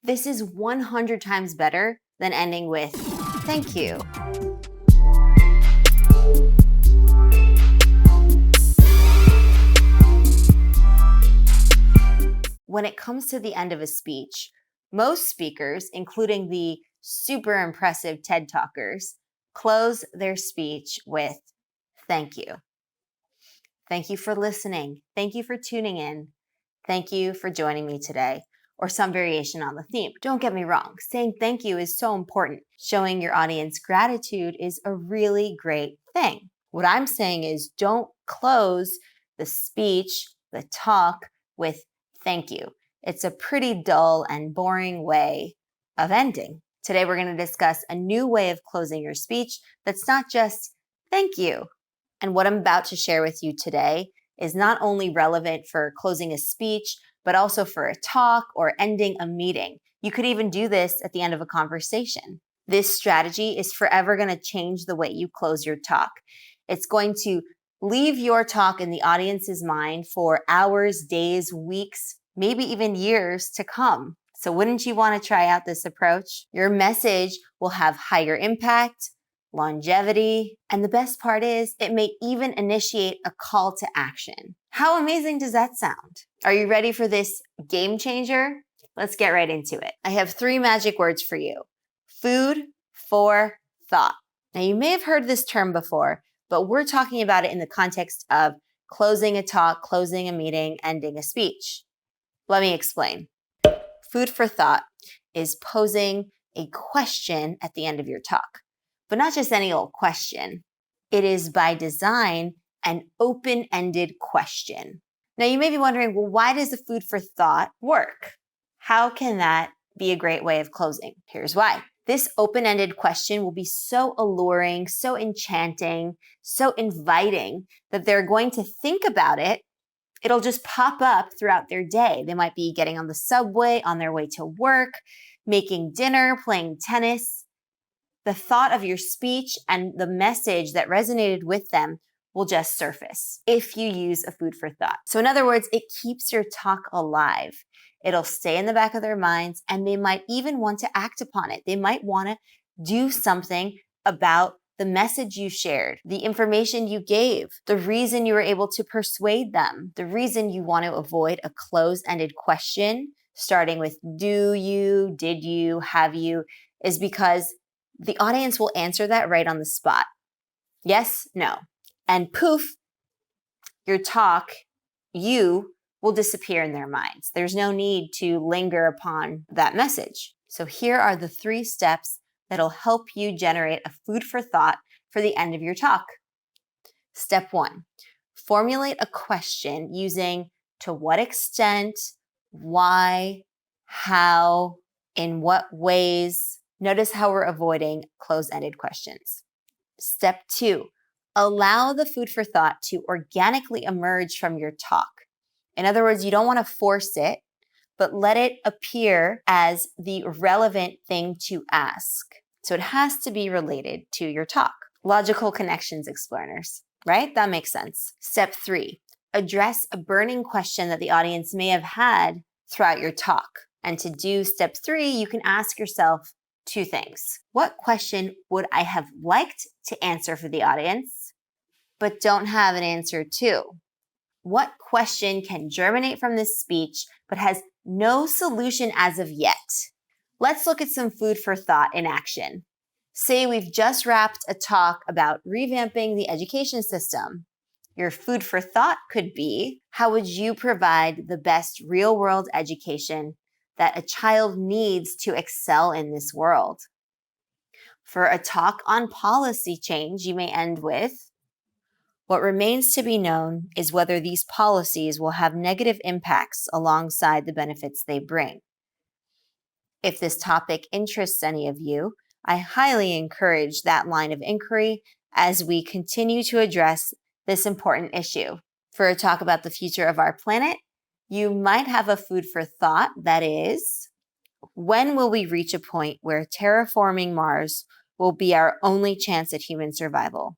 This is 100 times better than ending with thank you. When it comes to the end of a speech, most speakers, including the super impressive TED Talkers, close their speech with thank you. Thank you for listening. Thank you for tuning in. Thank you for joining me today, or some variation on the theme. Don't get me wrong, saying thank you is so important. Showing your audience gratitude is a really great thing. What I'm saying is don't close the speech, the talk with thank you. It's a pretty dull and boring way of ending. Today, we're going to discuss a new way of closing your speech that's not just thank you. And what I'm about to share with you today is not only relevant for closing a speech, but also for a talk or ending a meeting. You could even do this at the end of a conversation. This strategy is forever going to change the way you close your talk. It's going to leave your talk in the audience's mind for hours, days, weeks, maybe even years to come. So wouldn't you want to try out this approach? Your message will have higher impact, longevity, and the best part is it may even initiate a call to action. How amazing does that sound? Are you ready for this game changer? Let's get right into it. I have 3 magic words for you. Food for thought. Now you may have heard this term before, but we're talking about it in the context of closing a talk, closing a meeting, ending a speech. Let me explain. Food for thought is posing a question at the end of your talk. But not just any old question. It is by design an open-ended question. Now you may be wondering, well, why does the food for thought work? How can that be a great way of closing? Here's why. This open-ended question will be so alluring, so enchanting, so inviting that they're going to think about it. It'll just pop up throughout their day. They might be getting on the subway, on their way to work, making dinner, playing tennis. The thought of your speech and the message that resonated with them will just surface if you use a food for thought. So in other words, it keeps your talk alive. It'll stay in the back of their minds, and they might even want to act upon it. They might want to do something about the message you shared, the information you gave, the reason you were able to persuade them, the reason you want to avoid a closed-ended question starting with do you, did you, have you, is because the audience will answer that right on the spot. Yes, no. And poof, your talk, you will disappear in their minds. There's no need to linger upon that message. So here are the 3 steps that'll help you generate a food for thought for the end of your talk. Step 1, formulate a question using to what extent, why, how, in what ways. Notice how we're avoiding closed-ended questions. Step 2, allow the food for thought to organically emerge from your talk. In other words, you don't want to force it, but let it appear as the relevant thing to ask. So it has to be related to your talk. Logical connections, Explearners, right? That makes sense. Step 3, address a burning question that the audience may have had throughout your talk. And to do step 3, you can ask yourself 2 things. What question would I have liked to answer for the audience, but don't have an answer to? What question can germinate from this speech, but has no solution as of yet? Let's look at some food for thought in action. Say we've just wrapped a talk about revamping the education system. Your food for thought could be, how would you provide the best real-world education that a child needs to excel in this world? For a talk on policy change, you may end with, what remains to be known is whether these policies will have negative impacts alongside the benefits they bring. If this topic interests any of you, I highly encourage that line of inquiry as we continue to address this important issue. For a talk about the future of our planet, you might have a food for thought that is, when will we reach a point where terraforming Mars will be our only chance at human survival?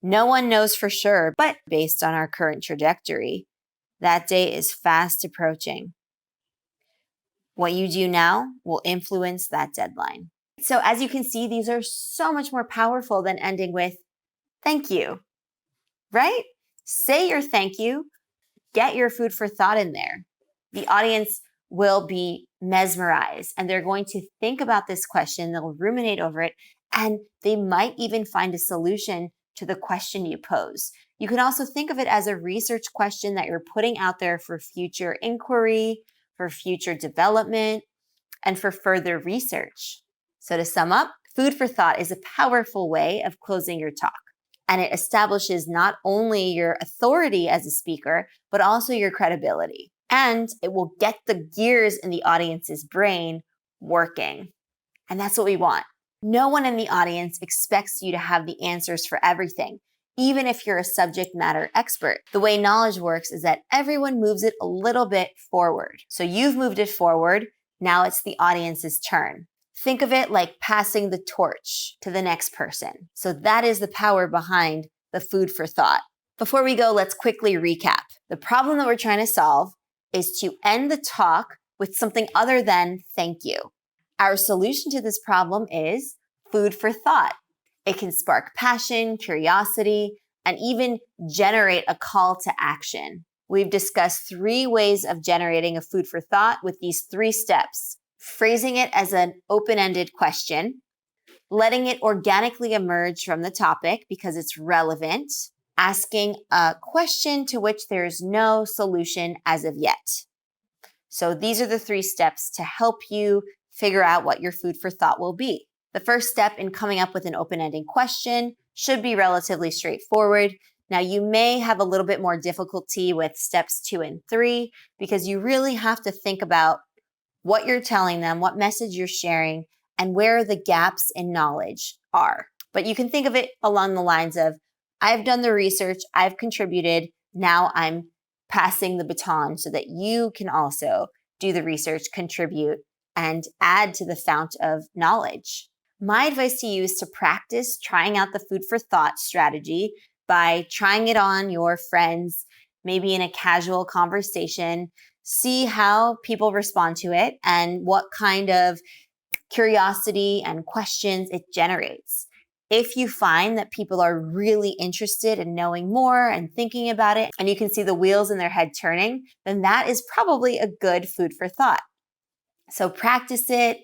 No one knows for sure, but based on our current trajectory, that day is fast approaching. What you do now will influence that deadline. So as you can see, these are so much more powerful than ending with thank you, right? Say your thank you, get your food for thought in there. The audience will be mesmerized and they're going to think about this question, they'll ruminate over it, and they might even find a solution to the question you pose. You can also think of it as a research question that you're putting out there for future inquiry, for future development, and for further research. So to sum up, food for thought is a powerful way of closing your talk. And it establishes not only your authority as a speaker, but also your credibility. And it will get the gears in the audience's brain working. And that's what we want. No one in the audience expects you to have the answers for everything, even if you're a subject matter expert. The way knowledge works is that everyone moves it a little bit forward. So you've moved it forward. Now it's the audience's turn. Think of it like passing the torch to the next person. So that is the power behind the food for thought. Before we go, let's quickly recap. The problem that we're trying to solve is to end the talk with something other than thank you. Our solution to this problem is food for thought. It can spark passion, curiosity, and even generate a call to action. We've discussed 3 ways of generating a food for thought with these 3 steps. Phrasing it as an open-ended question, letting it organically emerge from the topic because it's relevant, asking a question to which there's no solution as of yet. So these are the 3 steps to help you figure out what your food for thought will be. The first step in coming up with an open-ended question should be relatively straightforward. Now, you may have a little bit more difficulty with steps 2 and 3 because you really have to think about what you're telling them, what message you're sharing, and where the gaps in knowledge are. But you can think of it along the lines of, I've done the research, I've contributed, now I'm passing the baton so that you can also do the research, contribute, and add to the fount of knowledge. My advice to you is to practice trying out the food for thought strategy by trying it on your friends, maybe in a casual conversation. See how people respond to it and what kind of curiosity and questions it generates. If you find that people are really interested in knowing more and thinking about it, and you can see the wheels in their head turning, then that is probably a good food for thought. So practice it,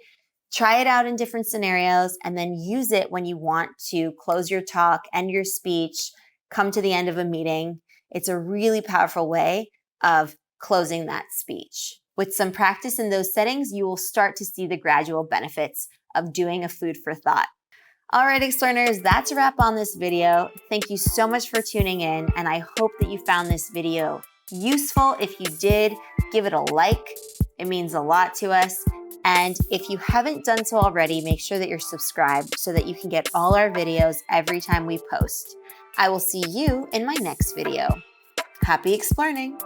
try it out in different scenarios, and then use it when you want to close your talk, end your speech, come to the end of a meeting. It's a really powerful way of closing that speech. With some practice in those settings, you will start to see the gradual benefits of doing a food for thought. All right, Explearners, that's a wrap on this video. Thank you so much for tuning in, and I hope that you found this video useful. If you did, give it a like. It means a lot to us. And if you haven't done so already, make sure that you're subscribed so that you can get all our videos every time we post. I will see you in my next video. Happy Explearning!